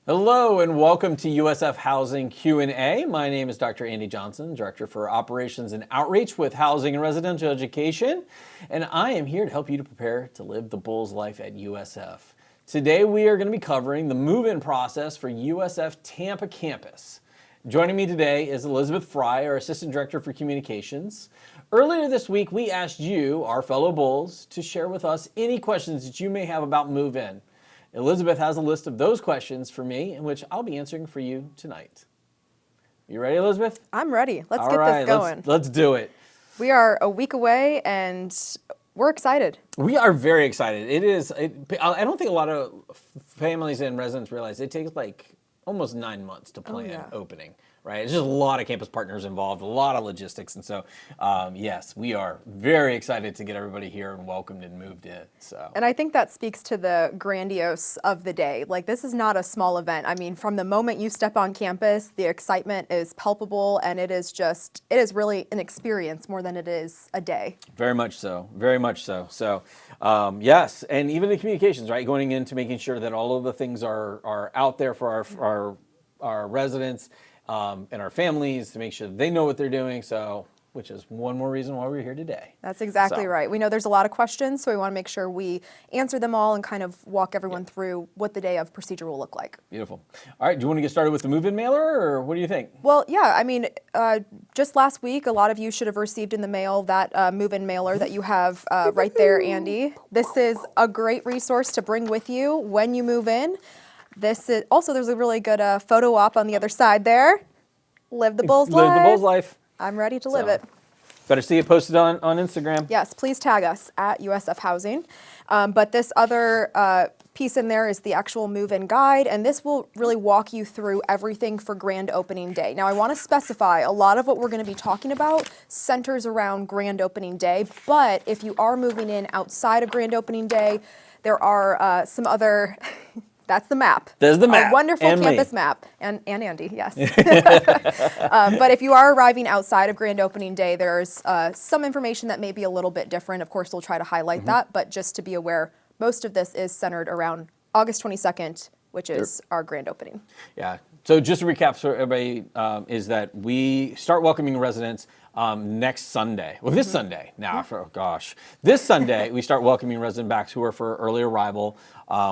Hello and welcome to USF Housing Q&A. My name is Dr. Andy Johnson, Director for Operations and Outreach with Housing and Residential Education, and I am here to help you to prepare to live the Bulls life at USF. Today we are going to be covering the move-in process for USF Tampa campus. Joining me today is Elizabeth Fry, our Assistant Director for Communications. Earlier this week we asked you, our fellow Bulls, to share with us any questions that you may have about move-in. Elizabeth has a list of those questions for me, in which I'll be answering for you tonight. You ready, Elizabeth? I'm ready. Let's get this going. Let's do it. We are a week away, and we're excited. We are very excited. I don't think a lot of families and residents realize it takes like almost 9 months to plan opening. Right, it's just a lot of campus partners involved, a lot of logistics, and so yes, we are very excited to get everybody here and welcomed and moved in. And I think that speaks to the grandiose of the day. Like, this is not a small event. I mean, from the moment you step on campus, the excitement is palpable, and it is really an experience more than it is a day. Very much so, very much so. So yes, and even the communications, right, going into making sure that all of the things are out there for our residents. And our families to make sure they know what they're doing, which is one more reason why we're here today. That's exactly right. We know there's a lot of questions, so we want to make sure we answer them all and kind of walk everyone through what the day of procedure will look like. Beautiful. All right, do you want to get started with the move-in mailer, or what do you think? Well, yeah, I mean, just last week, a lot of you should have received in the mail that move-in mailer that you have right there, Andy. This is a great resource to bring with you when you move in. This is also, there's a really good photo op on the other side there. Live the Bulls life. Live the Bulls life. I'm ready to live it. Better see it posted on Instagram. Yes, please tag us at USF Housing. But this other piece in there is the actual move-in guide, and this will really walk you through everything for grand opening day. Now, I want to specify a lot of what we're going to be talking about centers around grand opening day, but if you are moving in outside of grand opening day, there are some other... That's the map. There's the map. A wonderful and campus map. And Andy, yes. But if you are arriving outside of grand opening day, there's some information that may be a little bit different. Of course, we'll try to highlight that, but just to be aware, most of this is centered around August 22nd, which is our grand opening. Yeah. So just to recap for everybody, is that we start welcoming residents next Sunday. Well, this Sunday now. This Sunday we start welcoming residents back who are for early arrival.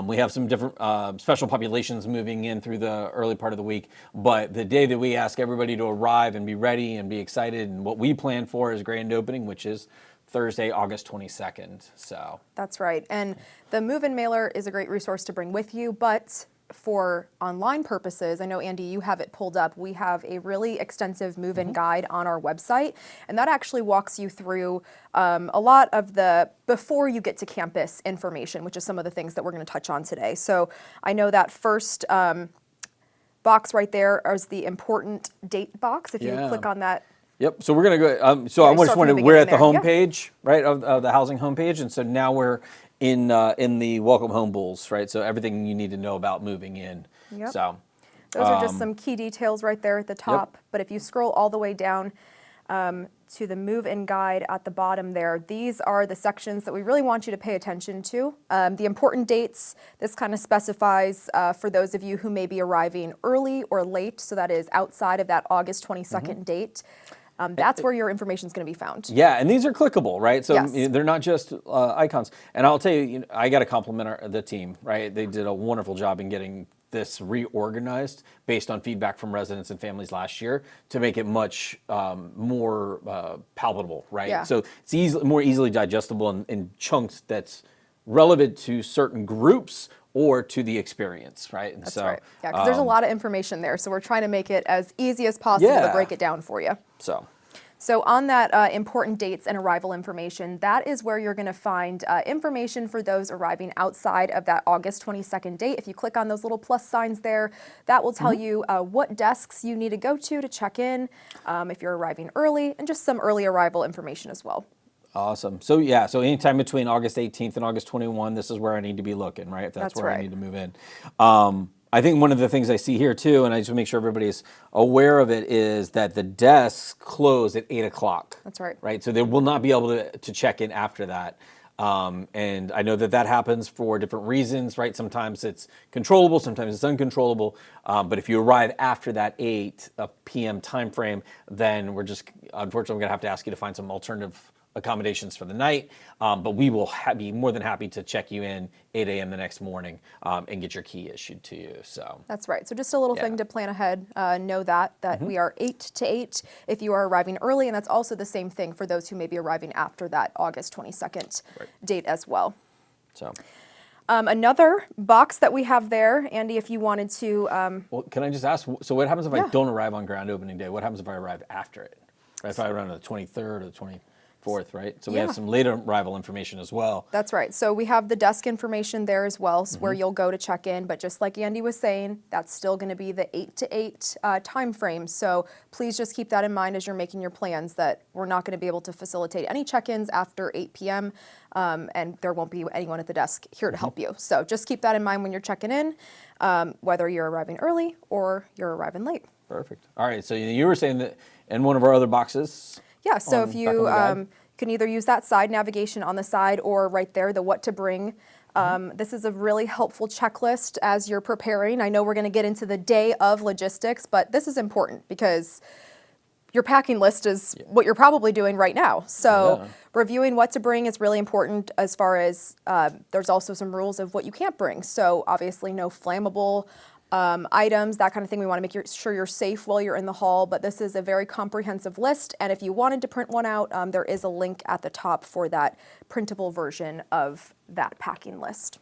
We have some different special populations moving in through the early part of the week, but the day that we ask everybody to arrive and be ready and be excited, and what we plan for is grand opening, which is Thursday, August 22nd. So that's right. And the move-in mailer is a great resource to bring with you, but for online purposes, I know, Andy, you have it pulled up. We have a really extensive move-in guide on our website, and that actually walks you through a lot of the before you get to campus information, which is some of the things that we're going to touch on today. So I know that first box right there is the important date box. If you click on that. Yep. So we're going to go. So I just wanted, we're at the home page, right, of the housing homepage, and so now we're in the Welcome Home Bulls, right? So everything you need to know about moving in. Yep. So those are just some key details right there at the top. Yep. But if you scroll all the way down to the move-in guide at the bottom there, these are the sections that we really want you to pay attention to. The important dates, this kind of specifies for those of you who may be arriving early or late, so that is outside of that August 22nd date. That's where your information is going to be found. Yeah, and these are clickable, right? So yes. They're not just icons. And I'll tell you, I got to compliment the team, right? They did a wonderful job in getting this reorganized based on feedback from residents and families last year to make it much more palatable, right? Yeah. So it's more easily digestible in chunks that's relevant to certain groups or to the experience, right? That's right. Yeah, because there's a lot of information there, so we're trying to make it as easy as possible to break it down for you. So on that important dates and arrival information, that is where you're going to find information for those arriving outside of that August 22nd date. If you click on those little plus signs there, that will tell you what desks you need to go to check in, if you're arriving early, and just some early arrival information as well. Awesome. So yeah, so anytime between August 18th and August 21, this is where I need to be looking, right? If that's where I need to move in. I think one of the things I see here too, and I just want to make sure everybody's aware of it, is that the desks close at 8 o'clock. That's right. Right? So they will not be able to check in after that. And I know that happens for different reasons, right? Sometimes it's controllable, sometimes it's uncontrollable. But if you arrive after that 8 p.m. time frame, then we're just, unfortunately, going to have to ask you to find some alternative accommodations for the night. But we will be more than happy to check you in 8 a.m. the next morning and get your key issued to you. So that's right. So just a little thing to plan ahead. Know that we are 8 to 8 if you are arriving early, and that's also the same thing for those who may be arriving after that August 22nd date as well. So. Another box that we have there, Andy, if you wanted to. Well, can I just ask, so what happens if I don't arrive on grand opening day? What happens if I arrive after it? Right, if I arrive on the 23rd or the 24th, right? So we have some later arrival information as well. That's right. So we have the desk information there as well, where you'll go to check in. But just like Andy was saying, that's still going to be the 8 to 8 time frame. So please just keep that in mind as you're making your plans, that we're not going to be able to facilitate any check-ins after 8 p.m. And there won't be anyone at the desk here to help you. So just keep that in mind when you're checking in, whether you're arriving early or you're arriving late. Perfect. All right. So you were saying that in one of our other boxes. Yeah, so if you can either use that side navigation on the side or right there, the what to bring. This is a really helpful checklist as you're preparing. I know we're going to get into the day of logistics, but this is important because your packing list is what you're probably doing right now. So reviewing what to bring is really important, as far as there's also some rules of what you can't bring. So obviously no flammable items, that kind of thing. We want to make sure you're safe while you're in the hall, but this is a very comprehensive list. And if you wanted to print one out, there is a link at the top for that printable version of that packing list.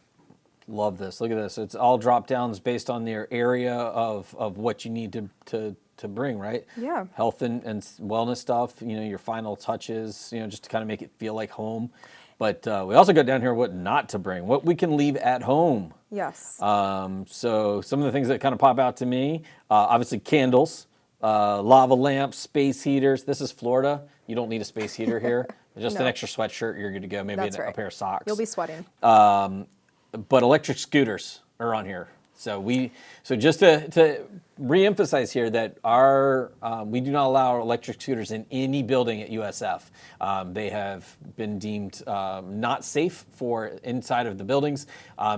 Love this. Look at this. It's all drop downs based on your area of what you need to bring, right? Yeah. Health and wellness stuff, your final touches, just to kind of make it feel like home. But we also got down here what not to bring, what we can leave at home. Yes. So some of the things that kind of pop out to me, obviously candles, lava lamps, space heaters. This is Florida. You don't need a space heater here. Just an extra sweatshirt, you're good to go. Maybe a pair of socks. You'll be sweating. But electric scooters are on here. So just to reemphasize here that we do not allow electric scooters in any building at USF. They have been deemed not safe for inside of the buildings.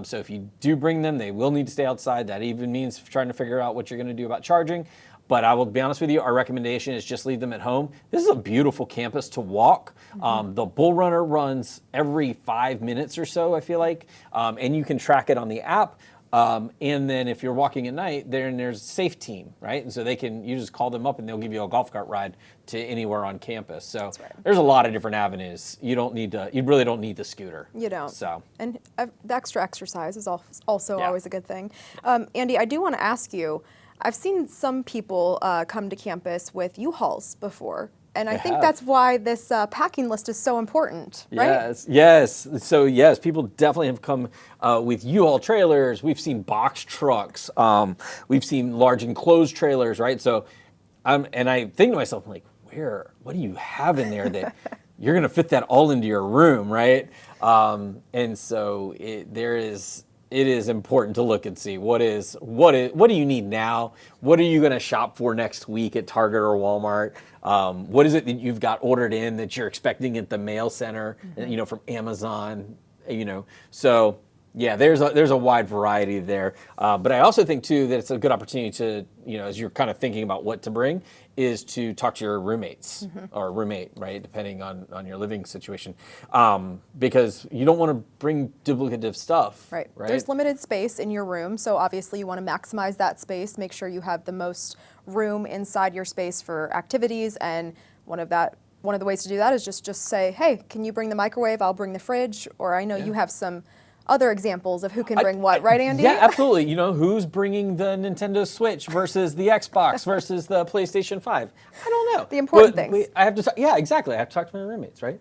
So if you do bring them, they will need to stay outside. That even means trying to figure out what you're going to do about charging. But I will be honest with you, our recommendation is just leave them at home. This is a beautiful campus to walk. The Bull Runner runs every 5 minutes or so, I feel like, and you can track it on the app. And then if you're walking at night, there's a safe team, right? And so you just call them up and they'll give you a golf cart ride to anywhere on campus. So there's a lot of different avenues. You really don't need the scooter. You don't. So. And the extra exercise is also always a good thing. Andy, I do want to ask you, I've seen some people come to campus with UHauls before. And I think that's why this packing list is so important, right? Yes. So yes, people definitely have come with U-Haul trailers. We've seen box trucks. We've seen large enclosed trailers, right? So, and I think to myself, I'm like, what do you have in there that you're going to fit that all into your room, right? And so it is important to look and see what do you need now? What are you going to shop for next week at Target or Walmart? What is it that you've got ordered in that you're expecting at the mail center, from Amazon, So yeah, there's a wide variety there. But I also think too that it's a good opportunity to, as you're kind of thinking about what to bring, is to talk to your roommates or roommate, right? Depending on your living situation. Because you don't want to bring duplicative stuff. Right. There's limited space in your room. So obviously you want to maximize that space, make sure you have the most room inside your space for activities. And one of the ways to do that is just say, hey, can you bring the microwave? I'll bring the fridge. Or I know you have some other examples of who can bring what, right, Andy? Yeah, absolutely. Who's bringing the Nintendo Switch versus the Xbox versus the PlayStation 5? I don't know. The important things. I have to. Yeah, exactly. I have to talk to my roommates, right?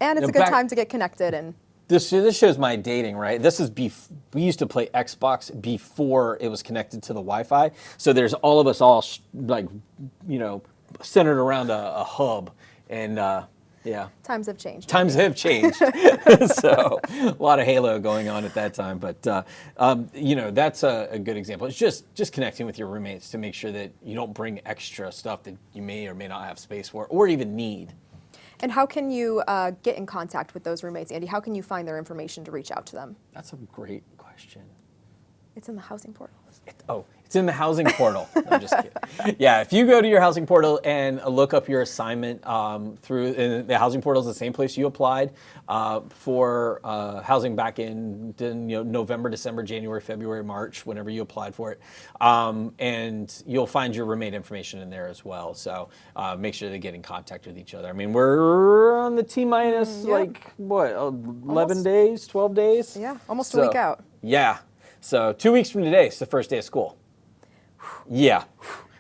And it's a good time to get connected. And this shows my dating, right? This is we used to play Xbox before it was connected to the Wi-Fi. So there's all of us centered around a hub, and yeah. Times have changed. So a lot of Halo going on at that time. But, that's a good example. It's just connecting with your roommates to make sure that you don't bring extra stuff that you may or may not have space for or even need. And how can you get in contact with those roommates, Andy? How can you find their information to reach out to them? That's a great question. It's in the housing portal. It's in the housing portal. No, I'm just kidding. Yeah, if you go to your housing portal and look up your assignment through the housing portal is the same place you applied for housing back in November, December, January, February, March, whenever you applied for it, and you'll find your roommate information in there as well. So make sure they get in contact with each other. I mean, we're on the T-minus like what, 11 days, 12 days? Yeah, almost a week out. Yeah. So 2 weeks from today is the first day of school. Yeah,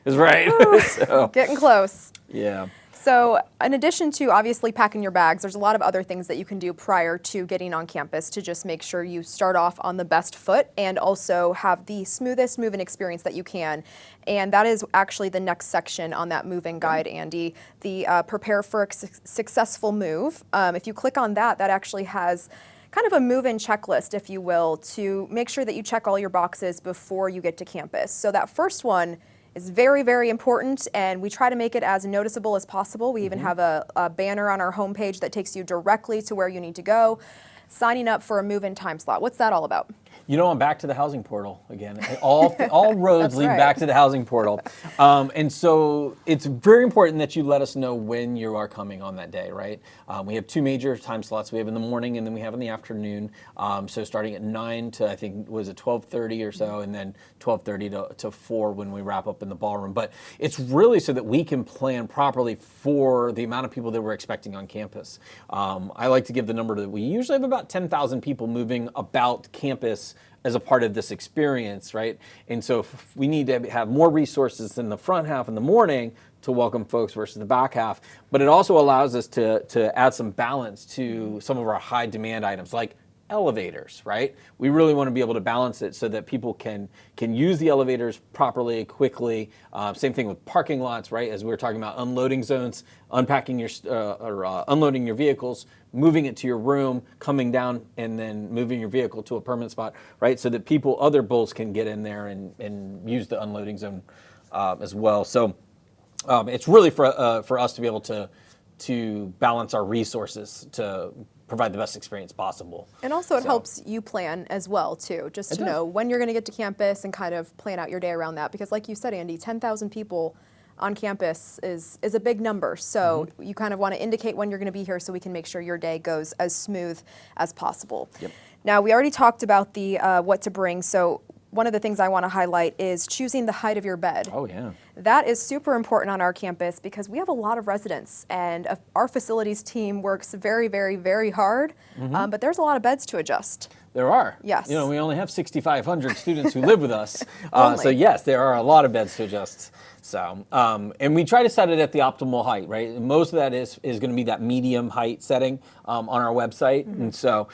is right. So, Getting close. yeah. So in addition to obviously packing your bags, there's a lot of other things that you can do prior to getting on campus to just make sure you start off on the best foot and also have the smoothest move-in experience that you can. And that is actually the next section on that move-in guide, Andy, the prepare for a successful move. If you click on that, that actually has kind of a move-in checklist, if you will, to make sure that you check all your boxes before you get to campus. So that first one is very, very important, and we try to make it as noticeable as possible. We even have a banner on our homepage that takes you directly to where you need to go. Signing up for a move-in time slot. What's that all about? You know, I'm back to the housing portal again. All roads lead back to the housing portal. And so it's very important that you let us know when you are coming on that day, right? We have two major time slots. We have in the morning and then we have in the afternoon. So starting at 9 to, I think, was it 12:30 or so, and then 12:30 to 4 when we wrap up in the ballroom. But it's really so that we can plan properly for the amount of people that we're expecting on campus. I like to give the number that we usually have about 10,000 people moving about campus as a part of this experience, right? And so if we need to have more resources in the front half in the morning to welcome folks versus the back half, but it also allows us to add some balance to some of our high demand items like elevators, right? We really want to be able to balance it so that people can use the elevators properly, quickly. Same thing with parking lots, right? As we were talking about unloading zones, unpacking your unloading your vehicles, moving it to your room, coming down, and then moving your vehicle to a permanent spot, right? So that other bulls can get in there and use the unloading zone as well. So it's really for us to be able to balance our resources to provide the best experience possible. And also it helps you plan as well too, just to know when you're going to get to campus and kind of plan out your day around that. Because like you said, Andy, 10,000 people on campus is a big number. So you kind of want to indicate when you're going to be here so we can make sure your day goes as smooth as possible. Yep. Now, we already talked about the what to bring. So one of the things I want to highlight is choosing the height of your bed. Oh, yeah. That is super important on our campus because we have a lot of residents and our facilities team works very, very, very hard, but there's a lot of beds to adjust. There are. Yes. You know, we only have 6,500 students who live with us. Only. So yes, there are a lot of beds to adjust. So, and we try to set it at the optimal height, right? Most of that is going to be that medium height setting on our website. And so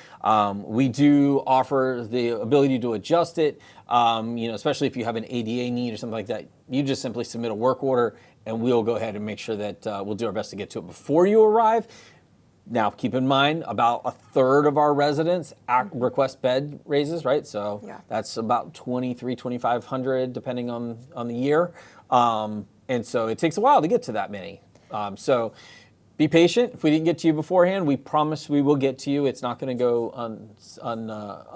we do offer the ability to adjust it, especially if you have an ADA need or something like that. You just simply submit a work order and we'll go ahead and make sure that we'll do our best to get to it before you arrive. Now, keep in mind, about a third of our residents request bed raises, right? So that's about 2,200 depending on the year. And so it takes a while to get to that many. So be patient. If we didn't get to you beforehand, we promise we will get to you. It's not going to go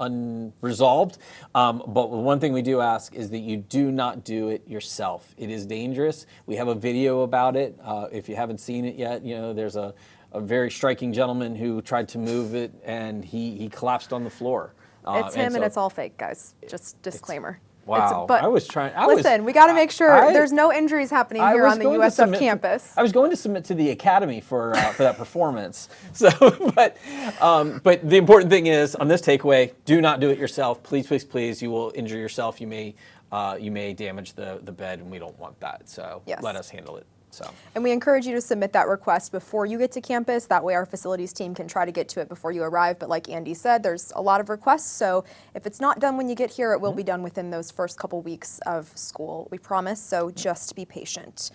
unresolved. But one thing we do ask is that you do not do it yourself. It is dangerous. We have a video about it. If you haven't seen it yet, there's a very striking gentleman who tried to move it and he collapsed on the floor. It's him and it's all fake, guys. Just disclaimer. Wow. But listen, we got to make sure there's no injuries happening here on the USF campus. I was going to submit to the academy for that performance. So, but the important thing is on this takeaway, do not do it yourself. Please, please, please. You will injure yourself. You may damage the bed, and we don't want that. So let us handle it. So. And we encourage you to submit that request before you get to campus. That way our facilities team can try to get to it before you arrive. But like Andy said, there's a lot of requests. So if it's not done when you get here, it will be done within those first couple weeks of school, we promise. So just be patient.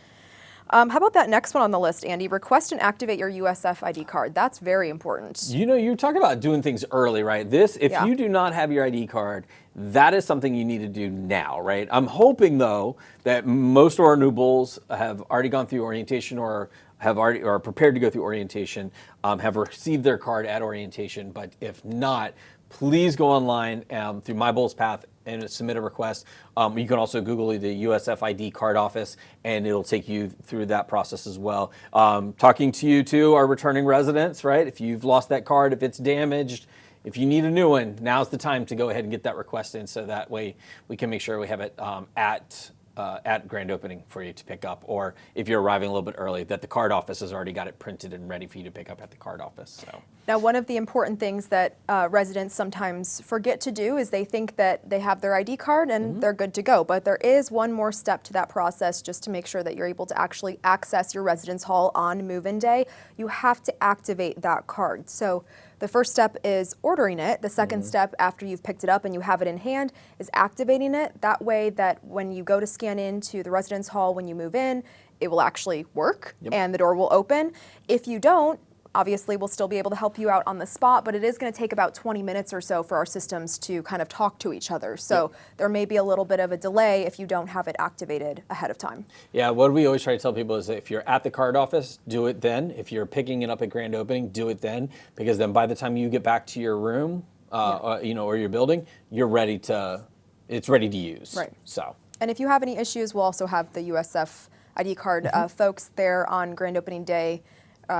How about that next one on the list, Andy? Request and activate your USF ID card. That's very important. You talk about doing things early, right? If you do not have your ID card, that is something you need to do now, right? I'm hoping, though, that most of our new bulls have already gone through orientation or have already or are prepared to go through orientation, have received their card at orientation. But if not, please go online through My Bowls Path and submit a request. You can also Google the USF ID Card office, and it'll take you through that process as well. Talking to you too, our returning residents, right? If you've lost that card, if it's damaged, if you need a new one, now's the time to go ahead and get that request in, so that way we can make sure we have it at grand opening for you to pick up, or if you're arriving a little bit early, that the card office has already got it printed and ready for you to pick up at the card office. So. Now, one of the important things that residents sometimes forget to do is they think that they have their ID card and they're good to go. But there is one more step to that process just to make sure that you're able to actually access your residence hall on move-in day. You have to activate that card. So the first step is ordering it. The second step, after you've picked it up and you have it in hand, is activating it. That way that when you go to scan into the residence hall when you move in, it will actually work and the door will open. If you don't, obviously we'll still be able to help you out on the spot, but it is going to take about 20 minutes or so for our systems to kind of talk to each other. So there may be a little bit of a delay if you don't have it activated ahead of time. Yeah, what we always try to tell people is that if you're at the card office, do it then. If you're picking it up at grand opening, do it then, because then by the time you get back to your room, or your building, it's ready to use. Right. So. And if you have any issues, we'll also have the USF ID Card folks there on grand opening day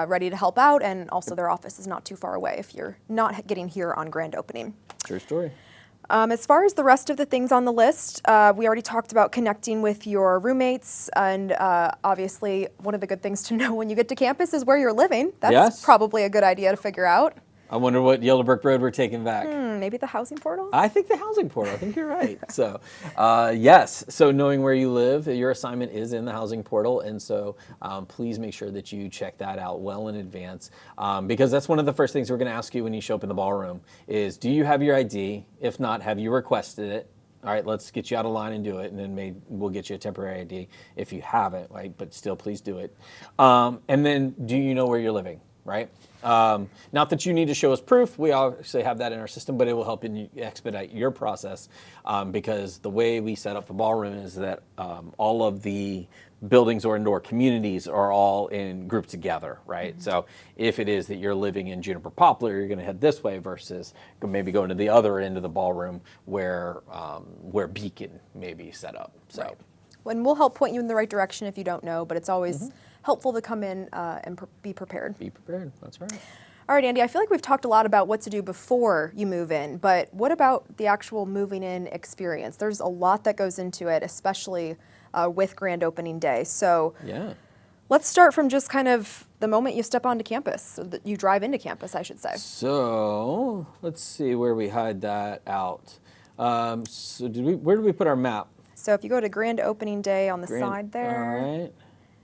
ready to help out, and also their office is not too far away if you're not getting here on grand opening. True story. As far as the rest of the things on the list, we already talked about connecting with your roommates, and obviously one of the good things to know when you get to campus is where you're living. That's probably a good idea to figure out. I wonder what Yellow Brick Road we're taking back. Maybe the housing portal? I think the housing portal. I think you're right. So, yes. So knowing where you live, your assignment is in the housing portal. And so please make sure that you check that out well in advance, because that's one of the first things we're going to ask you when you show up in the ballroom is, do you have your ID? If not, have you requested it? All right, let's get you out of line and do it, and then we'll get you a temporary ID if you haven't, right? But still, please do it. And then, do you know where you're living, right? Not that you need to show us proof. We obviously have that in our system, but it will help you expedite your process, because the way we set up the ballroom is that all of the buildings or indoor communities are all in grouped together, right? So if it is that you're living in Juniper Poplar, you're going to head this way versus maybe going to the other end of the ballroom where Beacon may be set up. So. Right. And we'll help point you in the right direction if you don't know, but it's always helpful to come in and be prepared. Be prepared, that's right. All right, Andy, I feel like we've talked a lot about what to do before you move in, but what about the actual moving in experience? There's a lot that goes into it, especially with grand opening day. So let's start from just kind of the moment you step onto campus, so that you drive into campus, I should say. So let's see where we hide that out. So where did we put our map? So if you go to grand opening day on the side there. All right.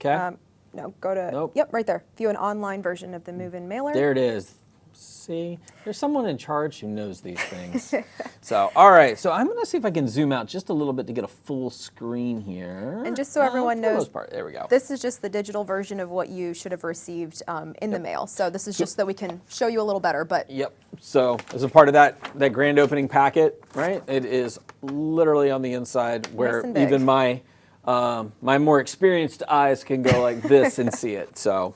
Okay. No, go to, yep, right there. View an online version of the move-in mailer. There it is. See, there's someone in charge who knows these things. So, all right. So I'm going to see if I can zoom out just a little bit to get a full screen here. And just so everyone knows, there we go. This is just the digital version of what you should have received in the mail. So this is just so that we can show you a little better. But So as a part of that grand opening packet, right? It is literally on the inside where even my more experienced eyes can go like this and see it. So,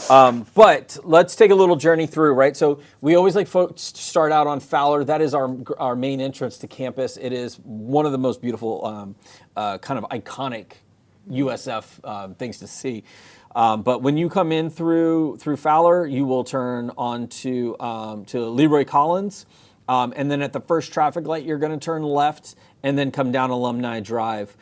but let's take a little journey through, right? So we always like folks to start out on Fowler. That is our main entrance to campus. It is one of the most beautiful, kind of iconic USF things to see. But when you come in through Fowler, you will turn on to Leroy Collins. And then at the first traffic light, you're going to turn left and then come down Alumni Drive.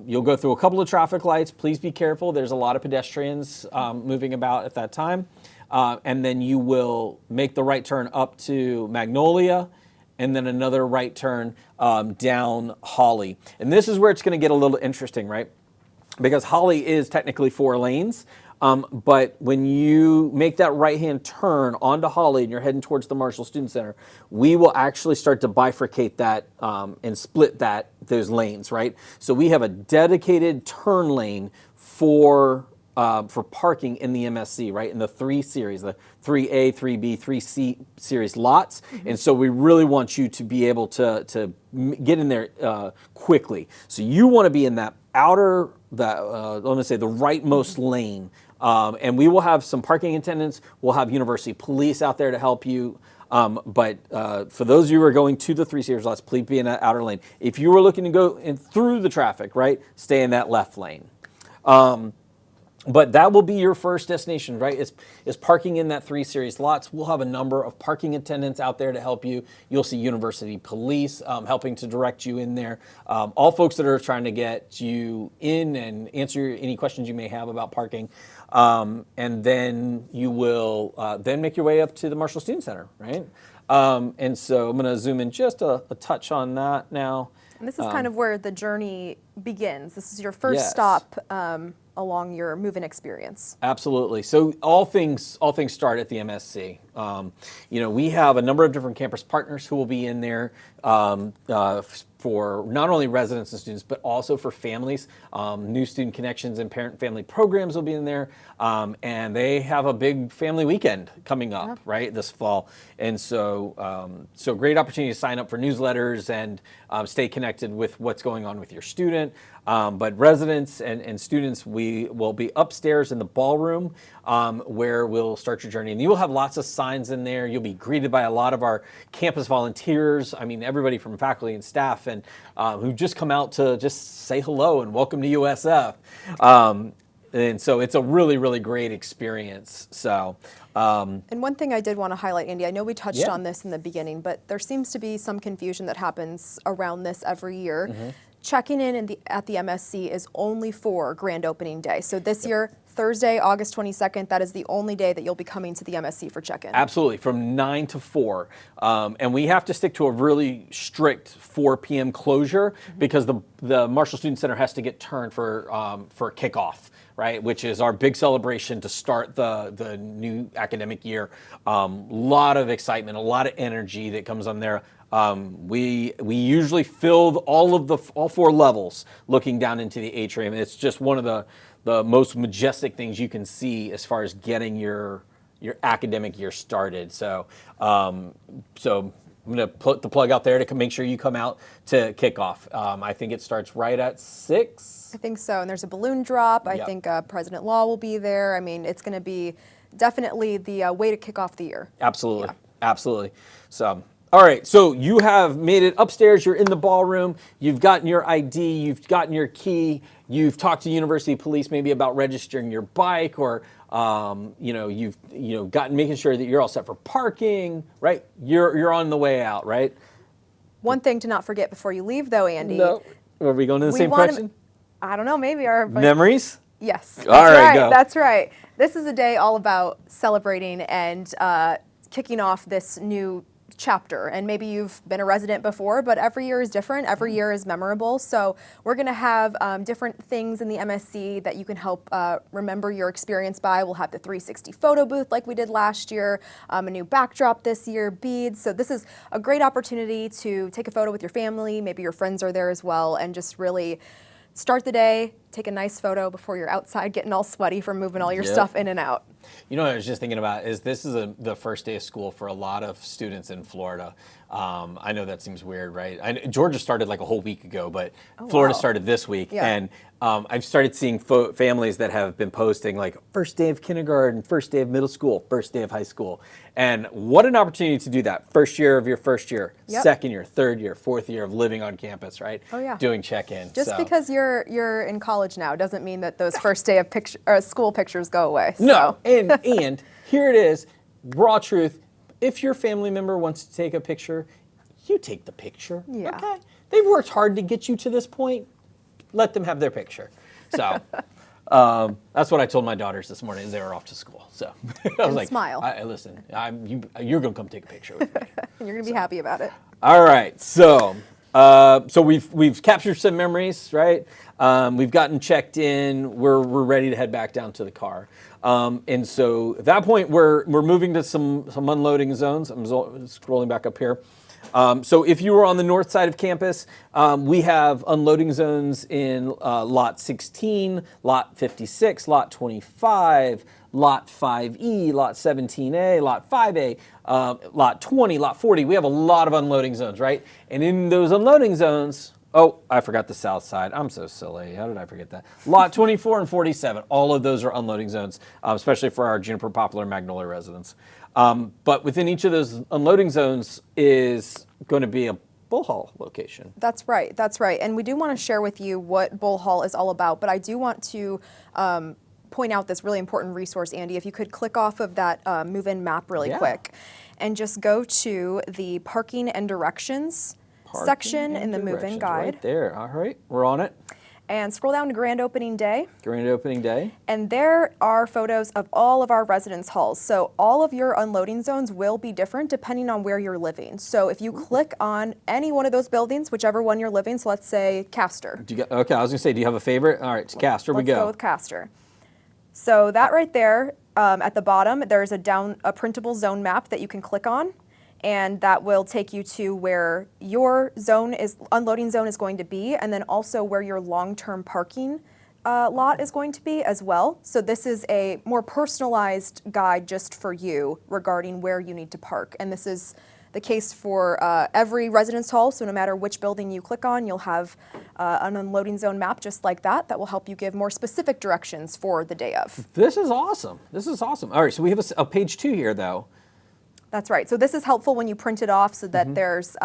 You'll go through a couple of traffic lights. Please be careful. There's a lot of pedestrians moving about at that time. And then you will make the right turn up to Magnolia, and then another right turn down Holly. And this is where it's going to get a little interesting, right? Because Holly is technically 4 lanes. But when you make that right-hand turn onto Holly and you're heading towards the Marshall Student Center, we will actually start to bifurcate that and split those lanes, right? So we have a dedicated turn lane for parking in the MSC, right? In the 3 series, the 3A, 3B, 3C series lots. And so we really want you to be able to get in there quickly. So you want to be in that outer, let me say the rightmost lane And we will have some parking attendants. We'll have university police out there to help you. But for those of you who are going to the 3 series lots, please be in that outer lane. If you were looking to go in through the traffic, right, stay in that left lane. But that will be your first destination, right? Is parking in that 3 series lots. We'll have a number of parking attendants out there to help you. You'll see university police helping to direct you in there. All folks that are trying to get you in and answer any questions you may have about parking. And then you will then make your way up to the Marshall Student Center, right? And so I'm going to zoom in just a touch on that now. And this is kind of where the journey begins. This is your first stop along your move-in experience. Absolutely. So all things start at the MSC. We have a number of different campus partners who will be in there for not only residents and students, but also for families. New Student Connections and parent-family programs will be in there. And they have a big family weekend coming up, right, this fall. And so great opportunity to sign up for newsletters and stay connected with what's going on with your student. But residents and students, we will be upstairs in the ballroom where we'll start your journey. And you will have lots of signs in there. You'll be greeted by a lot of our campus volunteers. I mean, everybody from faculty and staff and who just come out to just say hello and welcome to USF. And so it's a really, really great experience. So, and one thing I did want to highlight, Andy, I know we touched on this in the beginning, but there seems to be some confusion that happens around this every year. Checking in at the MSC is only for grand opening day. So this year, Thursday, August 22nd, that is the only day that you'll be coming to the MSC for check-in. Absolutely, from 9 to 4. And we have to stick to a really strict 4 p.m. closure because the Marshall Student Center has to get turned for kickoff, right, which is our big celebration to start the new academic year. Lot of excitement, a lot of energy that comes on there. We usually fill all 4 levels looking down into the atrium. It's just one of the most majestic things you can see as far as getting your academic year started. So I'm going to put the plug out there to make sure you come out to kickoff. I think it starts right at 6. I think so, and there's a balloon drop. I think President Law will be there. I mean, it's going to be definitely the way to kick off the year. Absolutely, absolutely. So. All right, so you have made it upstairs, you're in the ballroom, you've gotten your ID, you've gotten your key, you've talked to university police maybe about registering your bike or you've gotten making sure that you're all set for parking, right? You're on the way out, right? One thing to not forget before you leave though, Andy. No. Are we going to the same question? I don't know, maybe our memories? Yes. That's all right, right. go. That's right. This is a day all about celebrating and kicking off this new chapter. And maybe you've been a resident before, but every year is different. Every year is memorable. So we're going to have different things in the MSC that you can help remember your experience by. We'll have the 360 photo booth like we did last year, a new backdrop this year, beads. So this is a great opportunity to take a photo with your family. Maybe your friends are there as well, and just really start the day, take a nice photo before you're outside getting all sweaty from moving all your stuff in and out. You know what I was just thinking about is this is the first day of school for a lot of students in Florida. I know that seems weird, right? Georgia started like a whole week ago, but Florida started this week. Yeah. And I've started seeing families that have been posting like first day of kindergarten, first day of middle school, first day of high school. And what an opportunity to do that. First year of your first year, second year, third year, fourth year of living on campus, right? Oh, yeah. Doing check-in. Just because you're in college now doesn't mean that those first day of school pictures go away. No, and here it is, raw truth. If your family member wants to take a picture, you take the picture. Yeah. Okay. They've worked hard to get you to this point. Let them have their picture. So that's what I told my daughters this morning as they were off to school. So I was like, smile. Listen, you're going to come take a picture with me. You're going to be happy about it. All right. So we've captured some memories, right? We've gotten checked in. We're ready to head back down to the car. And so at that point, we're moving to some unloading zones. I'm scrolling back up here. So if you were on the north side of campus, we have unloading zones in Lot 16, Lot 56, Lot 25, Lot 5E, Lot 17A, Lot 5A, Lot 20, Lot 40. We have a lot of unloading zones, right? And in those unloading zones Oh, I forgot the south side. I'm so silly. How did I forget that? Lot 24 and 47. All of those are unloading zones, especially for our Juniper, Poplar, Magnolia residents. But within each of those unloading zones is going to be a bull haul location. That's right. That's right. And we do want to share with you what bull haul is all about. But I do want to point out this really important resource, Andy. If you could click off of that move-in map really quick and just go to the parking and directions section in the move-in guide. Right there. All right. We're on it. And scroll down to grand opening day. Grand opening day. And there are photos of all of our residence halls. So all of your unloading zones will be different depending on where you're living. So if you click on any one of those buildings, whichever one you're living, so let's say Castor. Okay, I was going to say, do you have a favorite? All right, it's Castor. Let's go with Castor. So that right there, at the bottom, there's a printable zone map that you can click on, and that will take you to where your unloading zone is going to be, and then also where your long-term parking lot is going to be as well. So this is a more personalized guide just for you regarding where you need to park, and this is the case for every residence hall. So no matter which building you click on, you'll have an unloading zone map just like that will help you give more specific directions for the day of. This is awesome. This is awesome. All right, so we have a page 2 here, though. That's right. So this is helpful when you print it off so that there's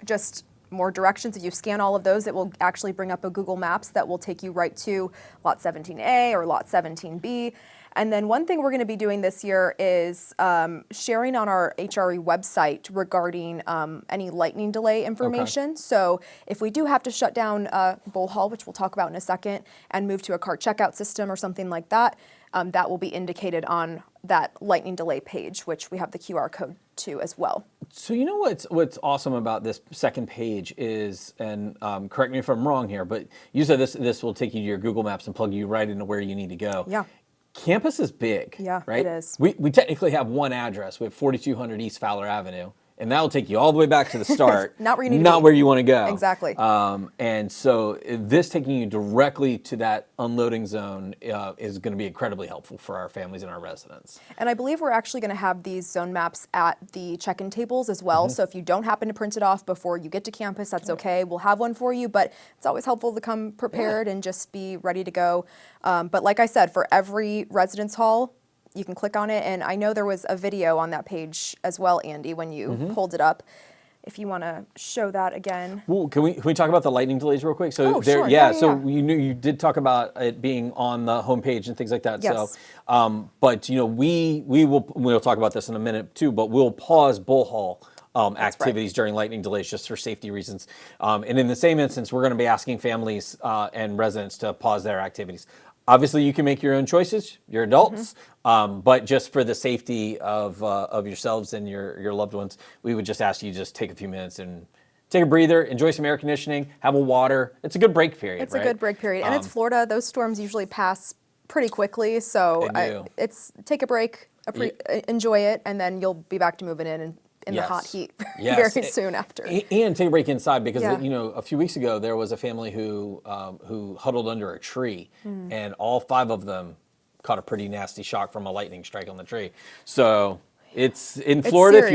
just more directions. If you scan all of those, it will actually bring up a Google Maps that will take you right to Lot 17A or Lot 17B. And then one thing we're going to be doing this year is sharing on our HRE website regarding any lightning delay information. Okay. So if we do have to shut down Bull Hall, which we'll talk about in a second, and move to a cart checkout system or something like that, that will be indicated on that lightning delay page, which we have the QR code to as well. So you know what's awesome about this second page is, and correct me if I'm wrong here, but you said this will take you to your Google Maps and plug you right into where you need to go. Yeah. Campus is big, yeah, right? It is. We technically have one address. We have 4200 East Fowler Avenue, and that will take you all the way back to the start. Not where you need to Not be. where you want to go. Exactly. And so this taking you directly to that unloading zone is going to be incredibly helpful for our families and our residents. And I believe we're actually going to have these zone maps at the check-in tables as well. So if you don't happen to print it off before you get to campus, that's okay. We'll have one for you, but it's always helpful to come prepared and just be ready to go. But like I said, for every residence hall, you can click on it. And I know there was a video on that page as well, Andy, when you pulled it up. If you want to show that again. Well, can we talk about the lightning delays real quick? So sure. So you did talk about it being on the homepage and things like that. Yes. So, but we'll talk about this in a minute too. But we'll pause Bull Hall activities during lightning delays just for safety reasons. And in the same instance, we're going to be asking families and residents to pause their activities. Obviously, you can make your own choices. You're adults, but just for the safety of yourselves and your loved ones, we would just ask you to just take a few minutes and take a breather, enjoy some air conditioning, have a water. It's a good break period. It's a good break period, and it's Florida. Those storms usually pass pretty quickly, so it's take a break, enjoy it, and then you'll be back to moving in the hot heat very soon after. And take a break inside because a few weeks ago there was a family who huddled under a tree, and all 5 of them caught a pretty nasty shock from a lightning strike on the tree. So it's in Florida. If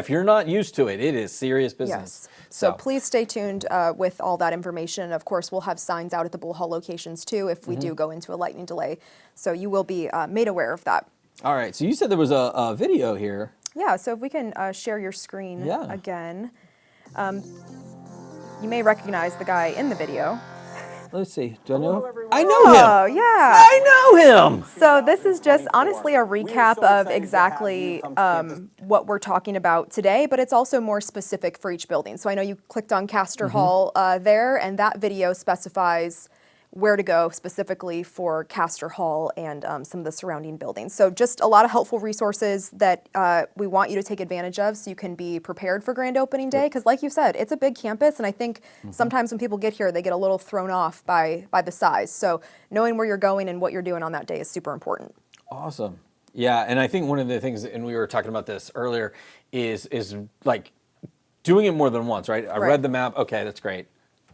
you're not used to it, it is serious business. Yes. So please stay tuned with all that information. Of course, we'll have signs out at the Bull Hall locations too if we do go into a lightning delay. So you will be made aware of that. All right. So you said there was a video here. Yeah, so if we can share your screen again. You may recognize the guy in the video. Let's see. Do I know him? I know him. Oh, yeah. I know him. So this is just honestly a recap of exactly what we're talking about today, but it's also more specific for each building. So I know you clicked on Castor Hall there, and that video specifies where to go specifically for Castor Hall and some of the surrounding buildings. So just a lot of helpful resources that we want you to take advantage of so you can be prepared for grand opening day. Because like you said, it's a big campus, and I think sometimes when people get here, they get a little thrown off by the size. So knowing where you're going and what you're doing on that day is super important. Awesome. Yeah, and I think one of the things, and we were talking about this earlier, is like doing it more than once, right? I read the map. Okay, that's great.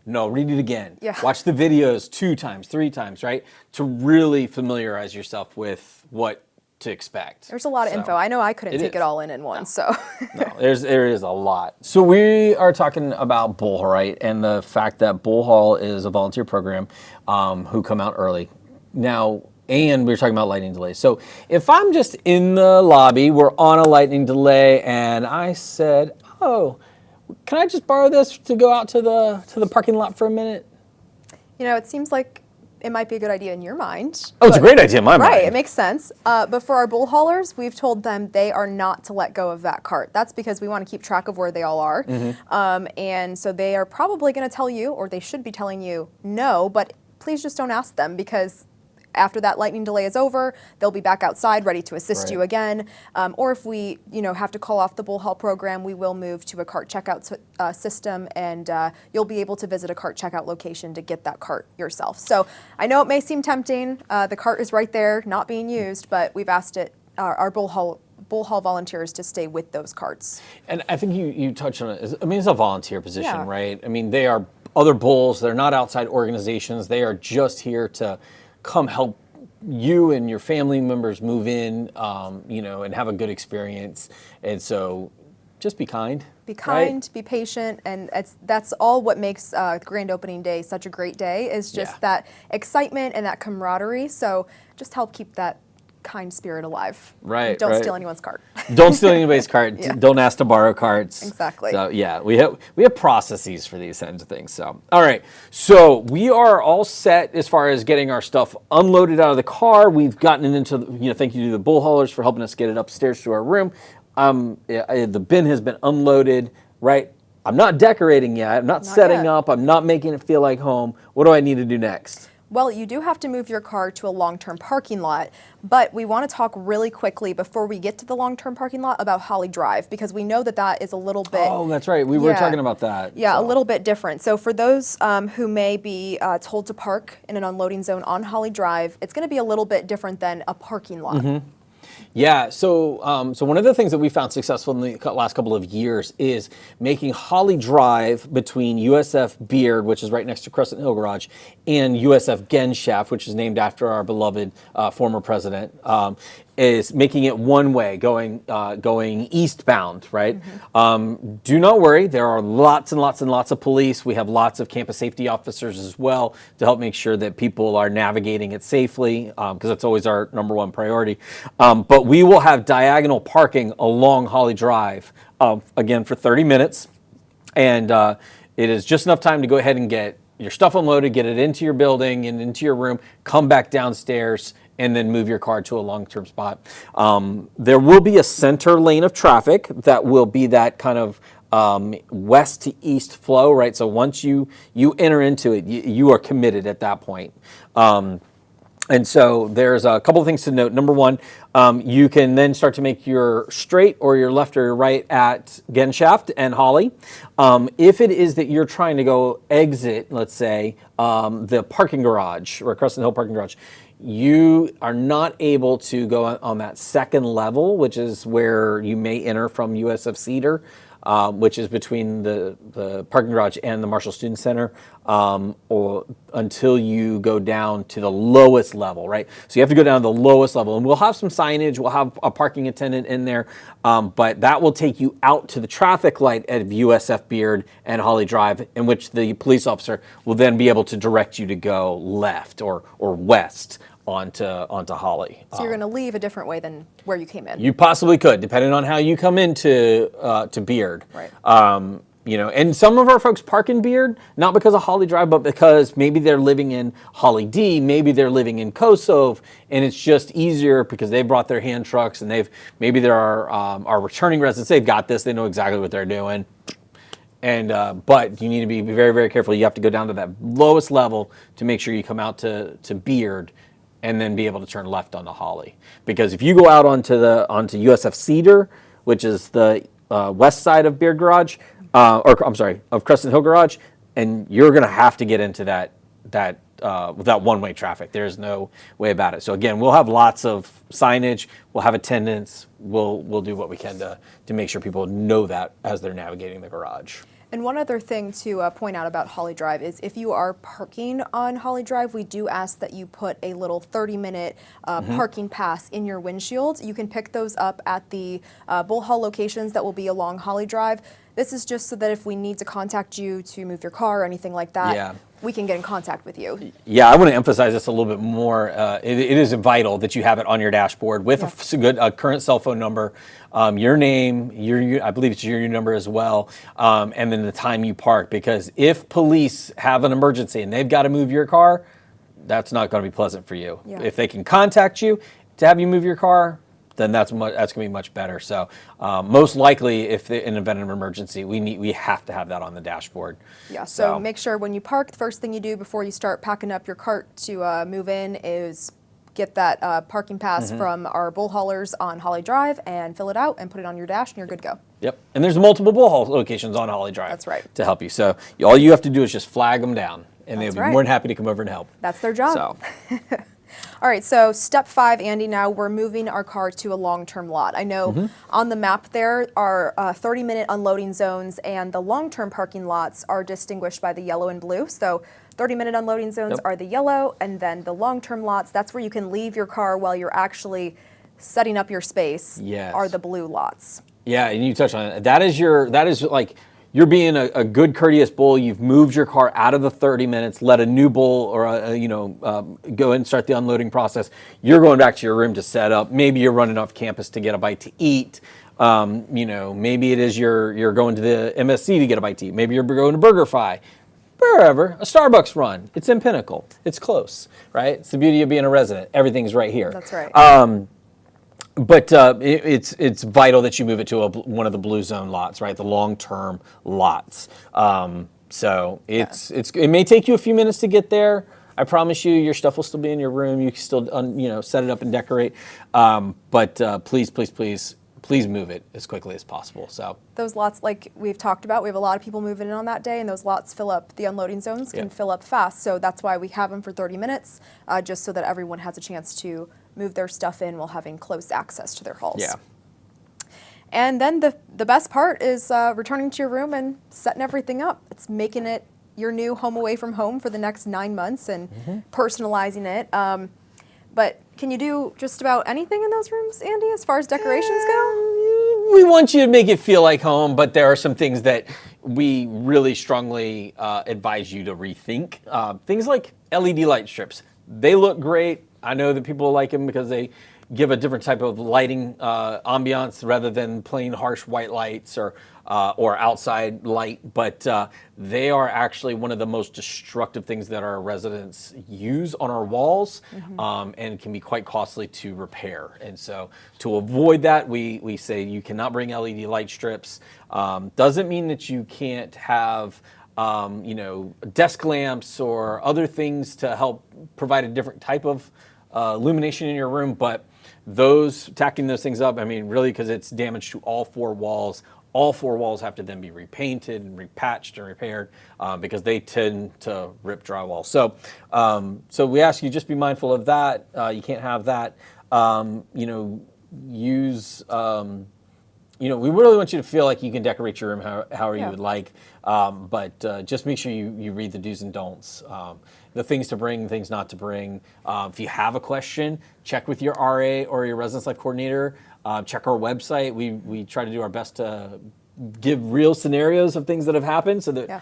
No, read it again. Yeah. Watch the videos 2 times, 3 times, right? To really familiarize yourself with what to expect. There's a lot of So, info. I know I couldn't take is. it all in one, so. No, there is a lot. So we are talking about Bull Haul, right? And the fact that Bull Haul is a volunteer program who come out early. Now, and we were talking about lightning delays. So if I'm just in the lobby, we're on a lightning delay, and I said, oh, can I just borrow this to go out to the parking lot for a minute? You know, it seems like it might be a good idea in your mind. Oh, it's a great idea in my mind. Right, it makes sense. But for our bull haulers, we've told them they are not to let go of that cart. That's because we want to keep track of where they all are. And so they are probably going to tell you, or they should be telling you, no, but please just don't ask them, because after that lightning delay is over, they'll be back outside ready to assist you again. Or if we, have to call off the Bull Haul program, we will move to a cart checkout system, and you'll be able to visit a cart checkout location to get that cart yourself. So I know it may seem tempting. The cart is right there, not being used, but we've asked our Bull Haul volunteers to stay with those carts. And I think you touched on it. I mean, it's a volunteer position, Yeah. right? I mean, they are other bulls. They're not outside organizations. They are just here to come help you and your family members move in, and have a good experience. And so just be kind. Be kind, be patient, and that's all what makes grand opening day such a great day, is just that excitement and that camaraderie. So just help keep that kind spirit alive. Right. Don't steal anyone's cart. Don't steal anybody's cart. Don't ask to borrow carts. Exactly. So yeah, we have processes for these kinds of things. So all right, so we are all set as far as getting our stuff unloaded out of the car. We've gotten it into thank you to the bull haulers for helping us get it upstairs to our room. The bin has been unloaded. Right. I'm not decorating yet. I'm not setting yet. up. I'm not making it feel like home. What do I need to do next? Well, you do have to move your car to a long-term parking lot, but we want to talk really quickly before we get to the long-term parking lot about Holly Drive, because we know that is a little bit... Oh, that's right. We were talking about that. Yeah, a little bit different. So for those who may be told to park in an unloading zone on Holly Drive, it's going to be a little bit different than a parking lot. Yeah, so one of the things that we found successful in the last couple of years is making Holly Drive between USF Beard, which is right next to Crescent Hill Garage, and USF Genshaft, which is named after our beloved former president, is making it one way, going eastbound, right? Do not worry, there are lots and lots and lots of police. We have lots of campus safety officers as well to help make sure that people are navigating it safely, because that's always our number one priority. But we will have diagonal parking along Holly Drive, again, for 30 minutes. And it is just enough time to go ahead and get your stuff unloaded, get it into your building and into your room, come back downstairs, and then move your car to a long-term spot. There will be a center lane of traffic that will be that kind of west to east flow, right? So once you enter into it, you are committed at that point. And so there's a couple of things to note. Number one, you can then start to make your straight or your left or your right at Genshaft and Holly. If it is that you're trying to go exit, let's say, the parking garage or Crescent Hill parking garage, you are not able to go on that second level, which is where you may enter from USF Cedar, which is between the parking garage and the Marshall Student Center, or until you go down to the lowest level, right? So you have to go down to the lowest level, and we'll have some signage, we'll have a parking attendant in there, but that will take you out to the traffic light at USF Beard and Holly Drive, in which the police officer will then be able to direct you to go left or west onto Holly. So you're going to leave a different way than where you came in. You possibly could, depending on how you come into to Beard. Right. And some of our folks park in Beard, not because of Holly Drive, but because maybe they're living in Holly D, maybe they're living in Kosov, and it's just easier because they brought their hand trucks, and maybe there are our returning residents. They've got this. They know exactly what they're doing. And but you need to be very, very careful. You have to go down to that lowest level to make sure you come out to Beard, and then be able to turn left onto Holly. Because if you go out onto USF Cedar, which is the west side of Beard Garage, of Crescent Hill Garage, and you're going to have to get into that one-way traffic. There's no way about it. So again, we'll have lots of signage, we'll have attendants, we'll do what we can to make sure people know that as they're navigating the garage. And one other thing to point out about Holly Drive is if you are parking on Holly Drive, we do ask that you put a little 30-minute parking pass in your windshield. You can pick those up at the Bull Hall locations that will be along Holly Drive. This is just so that if we need to contact you to move your car or anything like that, we can get in contact with you. Yeah, I want to emphasize this a little bit more. It is vital that you have it on your dashboard with a current cell phone number, your name, I believe it's your number as well, and then the time you park. Because if police have an emergency and they've got to move your car, that's not going to be pleasant for you. Yeah. If they can contact you to have you move your car, then that's going to be much better. So most likely, if in an event of emergency, we have to have that on the dashboard. Yeah, so make sure when you park, the first thing you do before you start packing up your cart to move in is get that parking pass from our bull haulers on Holly Drive and fill it out and put it on your dash and you're good to go. Yep, and there's multiple bull haul locations on Holly Drive. That's right. To help you. So all you have to do is just flag them down, and they'll That's be right. more than happy to come over and help. That's their job. So. All right, so step 5, Andy, now we're moving our car to a long-term lot. I know on the map there are 30-minute unloading zones, and the long-term parking lots are distinguished by the yellow and blue. So 30-minute unloading zones are the yellow, and then the long-term lots, that's where you can leave your car while you're actually setting up your space, are the blue lots. Yeah, and you touched on it. That is like, you're being a good, courteous bull. You've moved your car out of the 30 minutes, let a new bull or go and start the unloading process. You're going back to your room to set up. Maybe you're running off campus to get a bite to eat. Maybe it is you're going to the MSC to get a bite to eat. Maybe you're going to BurgerFi. Wherever, a Starbucks run. It's in Pinnacle. It's close, right? It's the beauty of being a resident. Everything's right here. That's right. But it's vital that you move it to one of the blue zone lots, right? The long-term lots. So it may take you a few minutes to get there. I promise you, your stuff will still be in your room. You can still set it up and decorate. But please move it as quickly as possible. So those lots, like we've talked about, we have a lot of people moving in on that day, and those lots fill up. The unloading zones can fill up fast. So that's why we have them for 30 minutes, just so that everyone has a chance to move their stuff in while having close access to their hauls. Yeah. And then the best part is returning to your room and setting everything up. It's making it your new home away from home for the next 9 months and personalizing it. But can you do just about anything in those rooms, Andy, as far as decorations go? We want you to make it feel like home, but there are some things that we really strongly advise you to rethink. Things like LED light strips. They look great. I know that people like them because they give a different type of lighting ambiance rather than plain harsh white lights or outside light, but they are actually one of the most destructive things that our residents use on our walls, and can be quite costly to repair. And so to avoid that, we say you cannot bring LED light strips. Doesn't mean that you can't have desk lamps or other things to help provide a different type of illumination in your room, but tacking those things up, I mean, really, because it's damage to all 4 walls. All 4 walls have to then be repainted and repatched and repaired because they tend to rip drywall. So we ask you just be mindful of that. You can't have that. We really want you to feel like you can decorate your room however you would like, but just make sure you read the do's and don'ts. The things to bring, things not to bring. If you have a question, check with your RA or your residence life coordinator. Check our website. We try to do our best to give real scenarios of things that have happened so that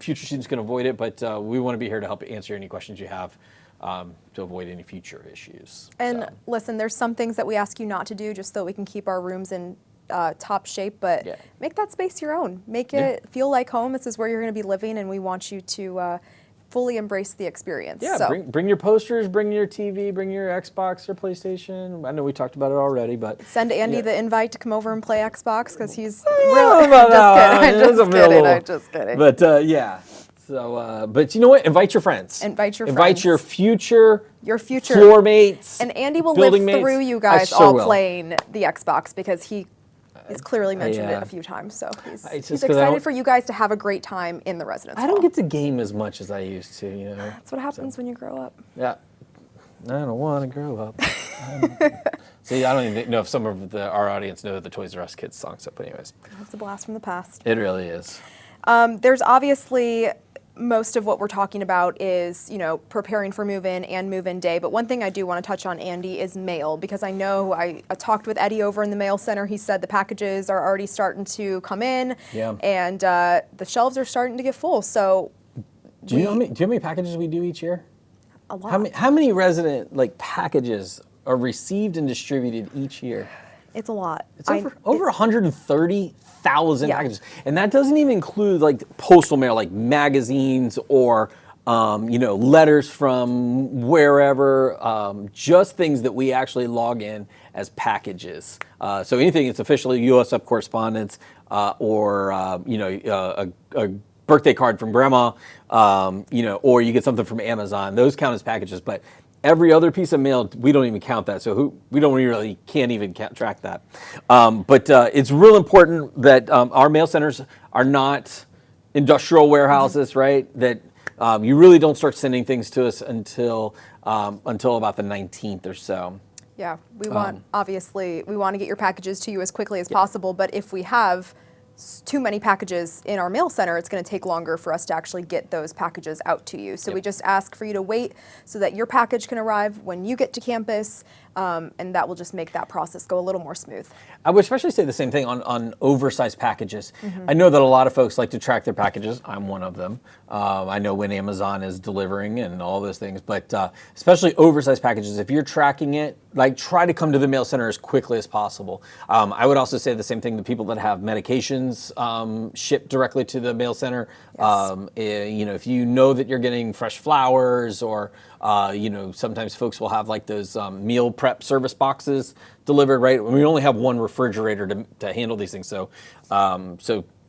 future students can avoid it, but we want to be here to help answer any questions you have to avoid any future issues. And listen, there's some things that we ask you not to do just so we can keep our rooms in top shape, but make that space your own. Make it feel like home. This is where you're going to be living, and we want you to fully embrace the experience. Yeah, so. bring your posters, bring your TV, bring your Xbox or PlayStation. I know we talked about it already, but send Andy the invite to come over and play Xbox because he's really. I'm just kidding. But So, but you know what? Invite your friends. Invite your friends. Invite your future future floor mates. And Andy will live through you guys all playing the Xbox because he's clearly mentioned it a few times. So he's excited for you guys to have a great time in the residence hall. I don't get to game as much as I used to, you know. That's what happens when you grow up. Yeah. I don't want to grow up. See, I don't even know if some of our audience know the Toys R Us Kids song. So, but anyways. It's a blast from the past. It really is. There's obviously most of what we're talking about is, preparing for move-in and move-in day. But one thing I do want to touch on, Andy, is mail, because I know I talked with Eddie over in the mail center. He said the packages are already starting to come in, and the shelves are starting to get full. So, do you know how many packages we do each year? A lot. How many resident packages are received and distributed each year? It's a lot. It's over 130,000 Yeah. packages, and that doesn't even include postal mail, like magazines or letters from wherever. Just things that we actually log in as packages. So anything that's officially USF correspondence or a birthday card from grandma, or you get something from Amazon. Those count as packages, but every other piece of mail, we don't even count that. So can't even track that. But it's real important that our mail centers are not industrial warehouses, right? That you really don't start sending things to us until about the 19th or so. Yeah, we want to get your packages to you as quickly as possible. But if we have too many packages in our mail center, it's going to take longer for us to actually get those packages out to you. So we just ask for you to wait so that your package can arrive when you get to campus, and that will just make that process go a little more smooth. I would especially say the same thing on oversized packages. I know that a lot of folks like to track their packages. I'm one of them. I know when Amazon is delivering and all those things, but especially oversized packages, if you're tracking it, try to come to the mail center as quickly as possible. I would also say the same thing to people that have medications shipped directly to the mail center. Yes. If you know that you're getting fresh flowers or sometimes folks will have those meal prep service boxes delivered, right? We only have one refrigerator to handle these things. So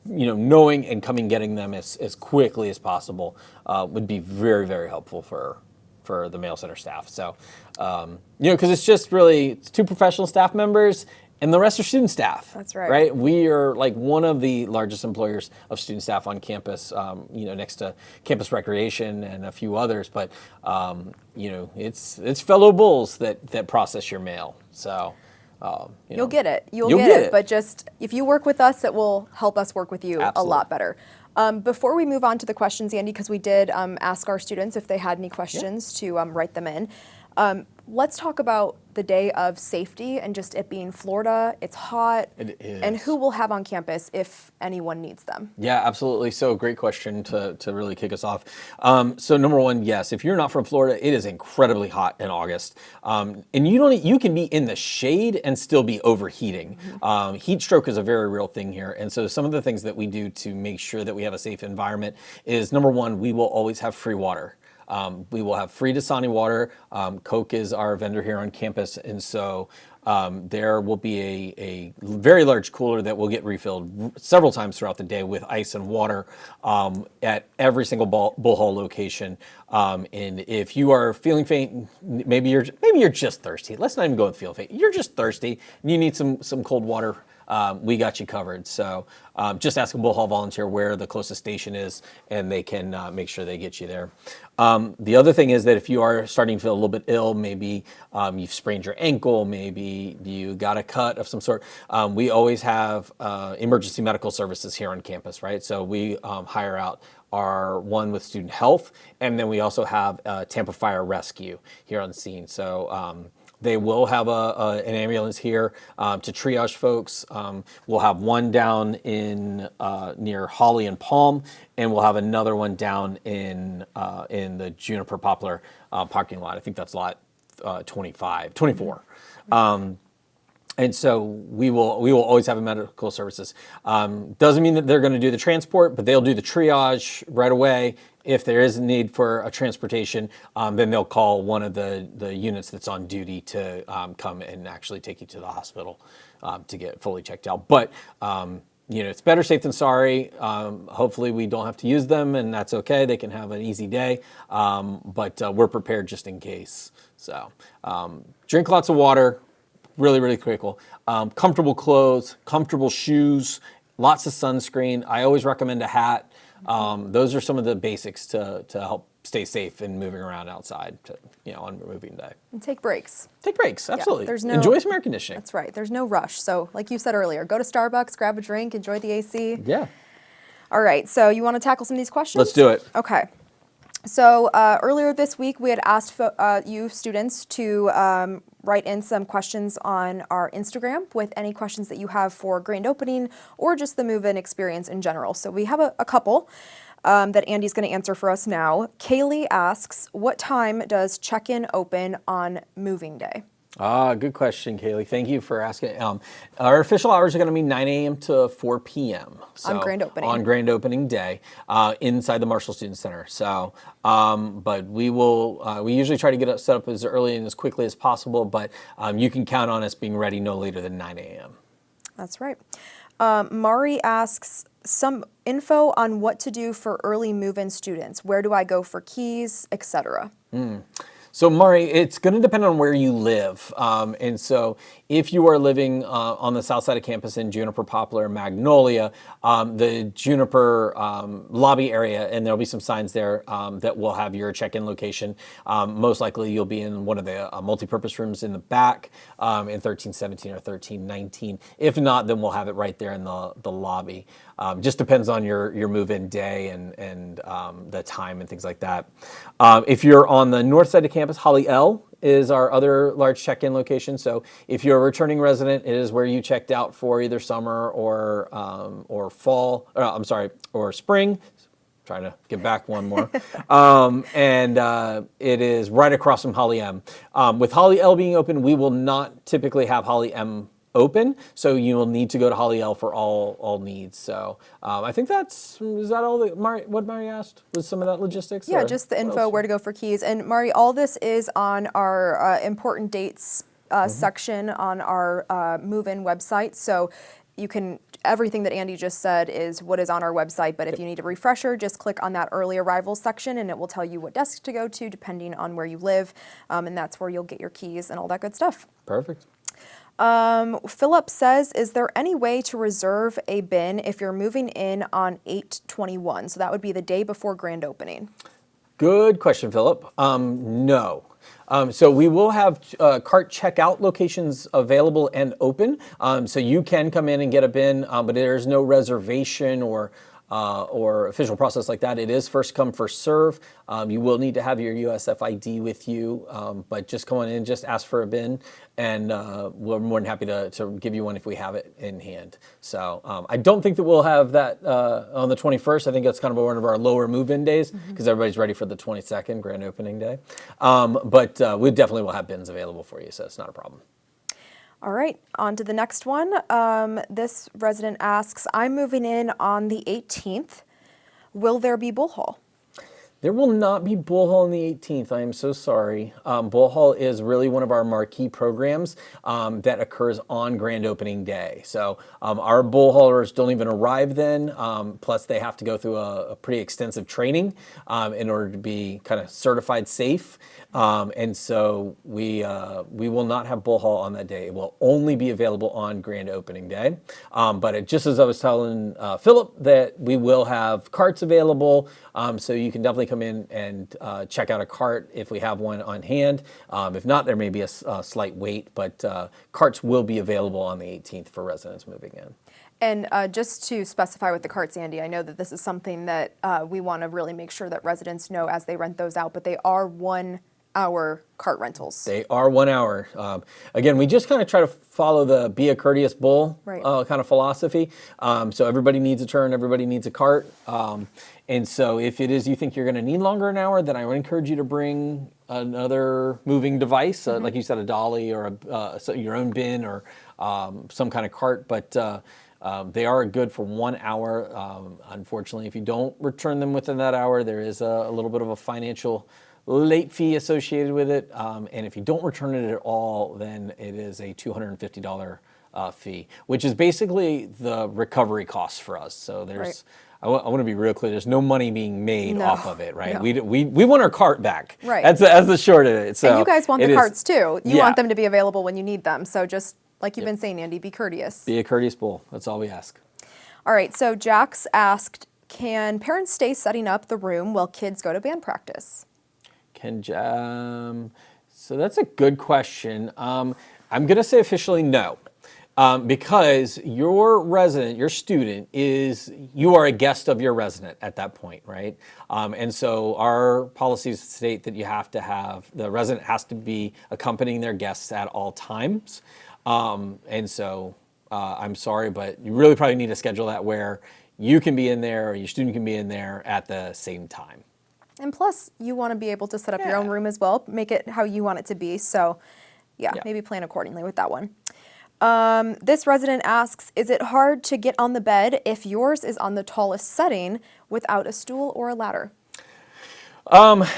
knowing and getting them as quickly as possible would be very, very helpful for the mail center staff. So, because it's two professional staff members and the rest are student staff. That's right. Right? We are one of the largest employers of student staff on campus, next to campus recreation and a few others. But, it's fellow Bulls that process your mail. So, you'll get it. You'll get it. But just if you work with us, it will help us work with you a lot better. Before we move on to the questions, Andy, because we did ask our students if they had any questions to write them in. Let's talk about the day of safety and just it being Florida. It's hot. It is. And who we'll have on campus if anyone needs them. Yeah, absolutely. So great question to really kick us off. So number one, yes, if you're not from Florida, it is incredibly hot in August. And you can be in the shade and still be overheating. Heat stroke is a very real thing here. And so some of the things that we do to make sure that we have a safe environment is, number one, we will always have free water. We will have free Dasani water. Coke is our vendor here on campus, and so there will be a very large cooler that will get refilled several times throughout the day with ice and water at every single Bull location. And if you are feeling faint, maybe you're just thirsty. Let's not even go with feel faint. You're just thirsty and you need some cold water. We got you covered. So just ask a Bull Hall volunteer where the closest station is, and they can make sure they get you there. The other thing is that if you are starting to feel a little bit ill, maybe you've sprained your ankle, maybe you got a cut of some sort, we always have emergency medical services here on campus, right? So we hire out our one with student health, and then we also have Tampa Fire Rescue here on scene. So they will have an ambulance here to triage folks. We'll have one down in near Holly and Palm, and we'll have another one down in the Juniper Poplar parking lot. I think that's lot 24. And so we will always have a medical services. Doesn't mean that they're going to do the transport, but they'll do the triage right away. If there is a need for a transportation, then they'll call one of the units that's on duty to come and actually take you to the hospital to get fully checked out. But it's better safe than sorry. Hopefully we don't have to use them, and that's okay. They can have an easy day, but we're prepared just in case. So drink lots of water. Really, really critical. Comfortable clothes, comfortable shoes, lots of sunscreen. I always recommend a hat. Those are some of the basics to help stay safe and moving around outside on moving day. And take breaks. Take breaks, absolutely. Yeah, enjoy some air conditioning. That's right. There's no rush. So like you said earlier, go to Starbucks, grab a drink, enjoy the AC. Yeah. All right, so you want to tackle some of these questions? Let's do it. Okay. So earlier this week, we had asked you students to write in some questions on our Instagram with any questions that you have for grand opening or just the move-in experience in general. So we have a couple that Andy's going to answer for us now. Kaylee asks, what time does check-in open on moving day? Good question, Kaylee. Thank you for asking. Our official hours are going to be 9 a.m. to 4 p.m. On grand opening. On grand opening day, inside the Marshall Student Center. So, but we will. We usually try to get it set up as early and as quickly as possible. But you can count on us being ready no later than 9 a.m. That's right. Mari asks some info on what to do for early move-in students. Where do I go for keys, etc.? So, Mari, it's going to depend on where you live. And so if you are living on the south side of campus in Juniper, Poplar, Magnolia, the Juniper lobby area, and there'll be some signs there that will have your check-in location. Most likely you'll be in one of the multi-purpose rooms in the back in 1317 or 1319. If not, then we'll have it right there in the lobby. Just depends on your move-in day and the time and things like that. If you're on the north side of campus, Holly L is our other large check-in location. So if you're a returning resident, it is where you checked out for either summer or fall. Or spring. Trying to get back one more. It is right across from Holly M. With Holly L being open, we will not typically have Holly M open, so you will need to go to Holly L for all needs. So I think is that all that what Mari asked? Was some of that logistics? Yeah, just the info, where to go for keys. And Mari, all this is on our important dates section on our move-in website. So you can, everything that Andy just said is what is on our website, but if you need a refresher, just click on that early arrivals section and it will tell you what desk to go to depending on where you live, and that's where you'll get your keys and all that good stuff. Perfect. Philip says, is there any way to reserve a bin if you're moving in on 8/21? So that would be the day before grand opening. Good question, Philip. No. So we will have cart checkout locations available and open. So you can come in and get a bin, but there's no reservation or official process like that. It is first come, first serve. You will need to have your USF ID with you, but just come on in, just ask for a bin, and we're more than happy to give you one if we have it in hand. So I don't think that we'll have that on the 21st. I think that's kind of one of our lower move-in days because everybody's ready for the 22nd, grand opening day. But we definitely will have bins available for you, so it's not a problem. All right, on to the next one. This resident asks, I'm moving in on the 18th. Will there be bull haul? There will not be bull haul on the 18th. I am so sorry. Bull haul is really one of our marquee programs that occurs on grand opening day. So our bull haulers don't even arrive then. Plus they have to go through a pretty extensive training in order to be kind of certified safe. And so we will not have bull haul on that day. It will only be available on grand opening day. But just as I was telling Philip, that we will have carts available, so you can definitely come in and check out a cart if we have one on hand. If not, there may be a slight wait, but carts will be available on the 18th for residents moving in. And just to specify with the carts, Andy, I know that this is something that we want to really make sure that residents know as they rent those out, but they are 1 hour cart rentals. They are 1 hour. Again, we just kind of try to follow the be a courteous bull kind of philosophy. So everybody needs a turn, everybody needs a cart. And so if it is you think you're going to need longer an hour, then I would encourage you to bring another moving device, like you said, a dolly or your own bin or some kind of cart. But they are good for 1 hour. Unfortunately, if you don't return them within that hour, there is a little bit of a financial late fee associated with it. And if you don't return it at all, then it is a $250 fee, which is basically the recovery costs for us. So there's, I want to be real clear, there's no money being made off of it, right? No. We want our cart back. Right. That's the short of it. So and you guys want the carts too. You Yeah. want them to be available when you need them. So just like you've been saying, Andy, be courteous. Be a courteous bull. That's all we ask. All right, so Jax asked, can parents stay setting up the room while kids go to band practice? So that's a good question. I'm going to say officially no. Because your resident, your student you are a guest of your resident at that point, right? And so our policies state that the resident has to be accompanying their guests at all times. And so I'm sorry, but you really probably need to schedule that where you can be in there or your student can be in there at the same time. And plus, you want to be able to set up your own room as well, make it how you want it to be. So yeah, maybe plan accordingly with that one. This resident asks, is it hard to get on the bed if yours is on the tallest setting without a stool or a ladder?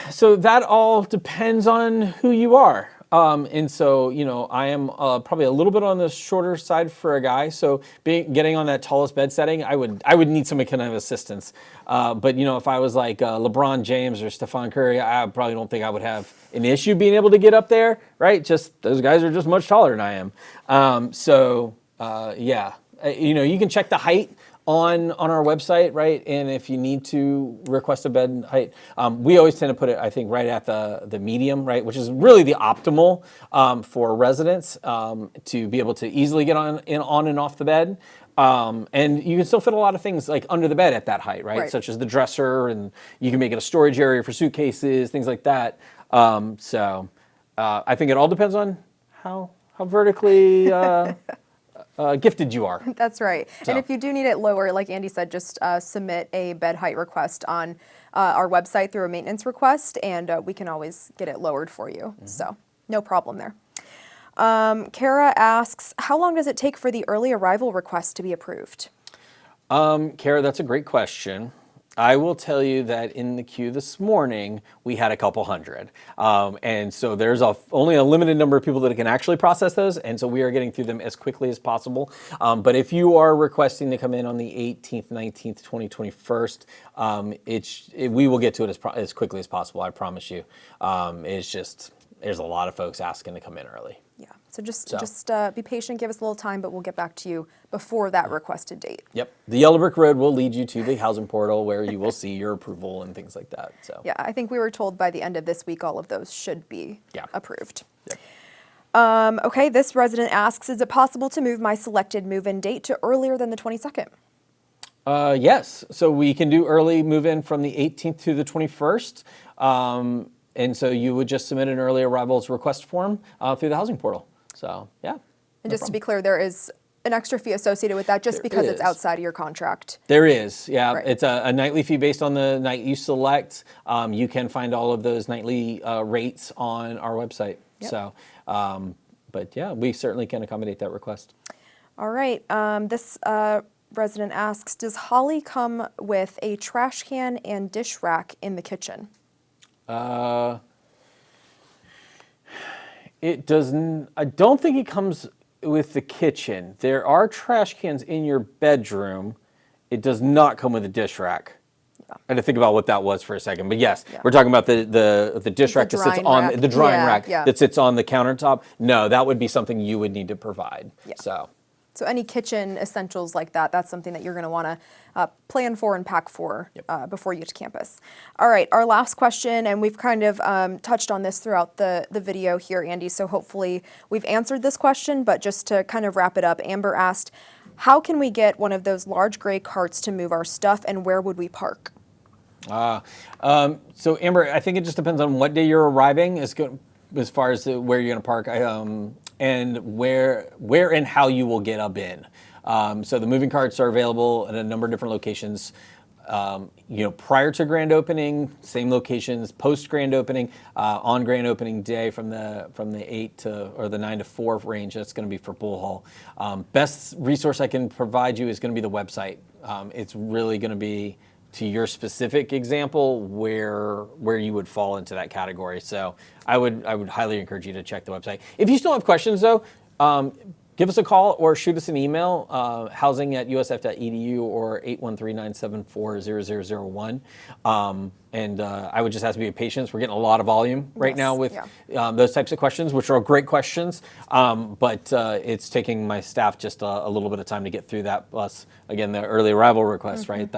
So that all depends on who you are. And so, I am probably a little bit on the shorter side for a guy. So getting on that tallest bed setting, I would need some kind of assistance. But if I was like LeBron James or Stephen Curry, I probably don't think I would have an issue being able to get up there, right? Just those guys are just much taller than I am. You can check the height on our website, right? And if you need to request a bed height, we always tend to put it, I think, right at the medium, right? Which is really the optimal for residents to be able to easily get on and off the bed. And you can still fit a lot of things like under the bed at that height, right? Such as the dresser, and you can make it a storage area for suitcases, things like that. I think it all depends on how vertically gifted you are. That's right. So. And if you do need it lower, like Andy said, just submit a bed height request on our website through a maintenance request, and we can always get it lowered for you. Mm-hmm. So no problem there. Kara asks, how long does it take for the early arrival request to be approved? Kara, that's a great question. I will tell you that in the queue this morning, we had a couple hundred. And so there's only a limited number of people that can actually process those. And so we are getting through them as quickly as possible. But if you are requesting to come in on the 18th, 19th, 21st, we will get to it as quickly as possible. I promise you. It's just, there's a lot of folks asking to come in early. Yeah. So just be patient, give us a little time, but we'll get back to you before that requested date. Yep. The Yellow Brick Road will lead you to the housing portal where you will see your approval and things like that. So yeah, I think we were told by the end of this week all of those should be approved. Yep. Okay, this resident asks, is it possible to move my selected move-in date to earlier than the 22nd? Yes. So we can do early move-in from the 18th to the 21st. And so you would just submit an early arrivals request form through the housing portal. So, yeah. And just to be clear, there is an extra fee associated with that just because it's outside of your contract. There is, yeah. Right. It's a nightly fee based on the night you select. You can find all of those nightly rates on our website. Yep. So, but yeah, we certainly can accommodate that request. All right. This resident asks, does Holly come with a trash can and dish rack in the kitchen? It doesn't. I don't think it comes with the kitchen. There are trash cans in your bedroom. It does not come with a dish rack. Yeah. I had to think about what that was for a second, but yes, we're talking about the dish rack that sits on the drying rack that sits on the countertop. No, that would be something you would need to provide. Yeah. So any kitchen essentials like that, that's something that you're going to want to plan for and pack for before you get to campus. All right, our last question, and we've kind of touched on this throughout the video here, Andy, so hopefully we've answered this question, but just to kind of wrap it up, Amber asked, how can we get one of those large gray carts to move our stuff, and where would we park? So Amber, I think it just depends on what day you're arriving as far as where you're going to park. And where and how you will get up in. So the moving carts are available at a number of different locations. Prior to grand opening, same locations. Post grand opening, on grand opening day from the 8 to or the 9 to 4 range. That's going to be for Bull Hall. Best resource I can provide you is going to be the website. It's really going to be to your specific example where you would fall into that category. So I would highly encourage you to check the website. If you still have questions though, give us a call or shoot us an email, housing@usf.edu or 813-974-0001. And I would just ask to be patient. We're getting a lot of volume right now with those types of questions, which are great questions. But it's taking my staff just a little bit of time to get through that. Plus, again, the early arrival request, right?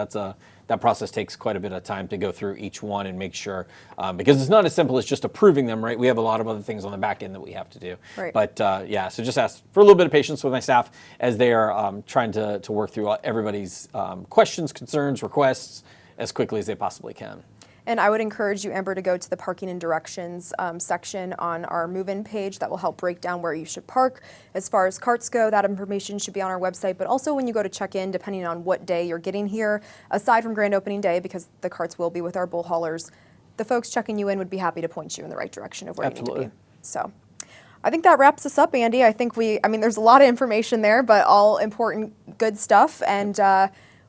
that process takes quite a bit of time to go through each one and make sure, because it's not as simple as just approving them, right? We have a lot of other things on the back end that we have to do. Right. But yeah, so just ask for a little bit of patience with my staff as they are trying to work through everybody's questions, concerns, requests as quickly as they possibly can. And I would encourage you, Amber, to go to the parking and directions section on our move-in page. That will help break down where you should park. As far as carts go, that information should be on our website. But also when you go to check in, depending on what day you're getting here, aside from grand opening day, because the carts will be with our bull haulers, the folks checking you in would be happy to point you in the right direction of where you need to be. So I think that wraps us up, Andy. I think there's a lot of information there, but all important, good stuff. And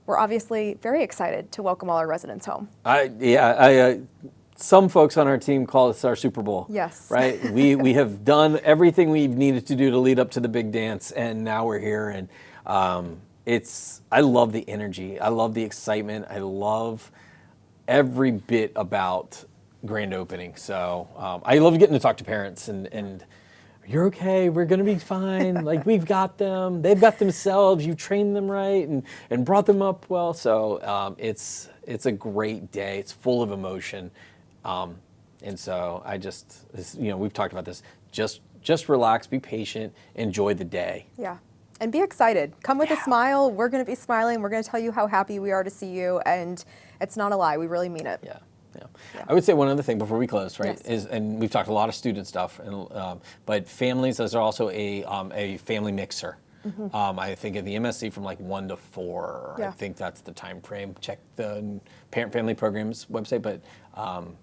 we're obviously very excited to welcome all our residents home. Some folks on our team call this our Super Bowl. Yes. Right? We have done everything we've needed to do to lead up to the big dance, and now we're here. And I love the energy. I love the excitement. I love every bit about grand opening. So I love getting to talk to parents and you're okay, we're gonna be fine, like we've got them, they've got themselves, you trained them right and brought them up well. So it's a great day, it's full of emotion. And so we've talked about this, just relax, be patient, enjoy the day. Yeah, and be excited. Come with a smile, we're gonna be smiling, we're gonna tell you how happy we are to see you, and it's not a lie, we really mean it. Yeah. I would say one other thing before we close, right? Yes. And we've talked a lot of student stuff, but families, there's also a family mixer. Mm-hmm. I think at the MSC from like 1 to 4, I think that's the time frame. Check the Parent Family Programs website, but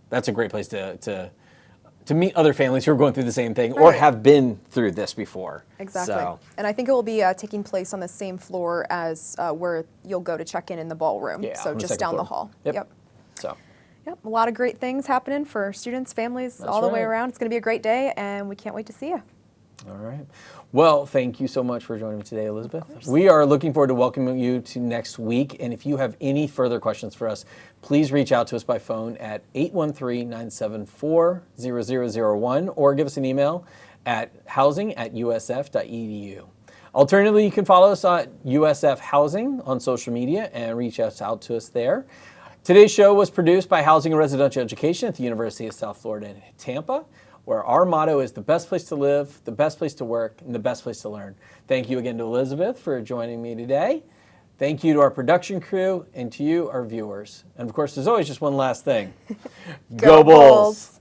that's a great place to meet other families who are going through the same thing or have been through this before. Exactly. So. And I think it will be taking place on the same floor as where you'll go to check in the ballroom. Yeah, so just down the hall. Yep. So. Yep, a lot of great things happening for students, families, all the way around. It's going to be a great day, and we can't wait to see you. All right. Well, thank you so much for joining me today, Elizabeth. We are looking forward to welcoming you to next week. And if you have any further questions for us, please reach out to us by phone at 813-974-0001 or give us an email at housing@usf.edu. Alternatively, you can follow us at USF Housing on social media and reach out to us there. Today's show was produced by Housing and Residential Education at the University of South Florida in Tampa, where our motto is the best place to live, the best place to work, and the best place to learn. Thank you again to Elizabeth for joining me today. Thank you to our production crew and to you, our viewers. And of course, there's always just one last thing. Go Bulls!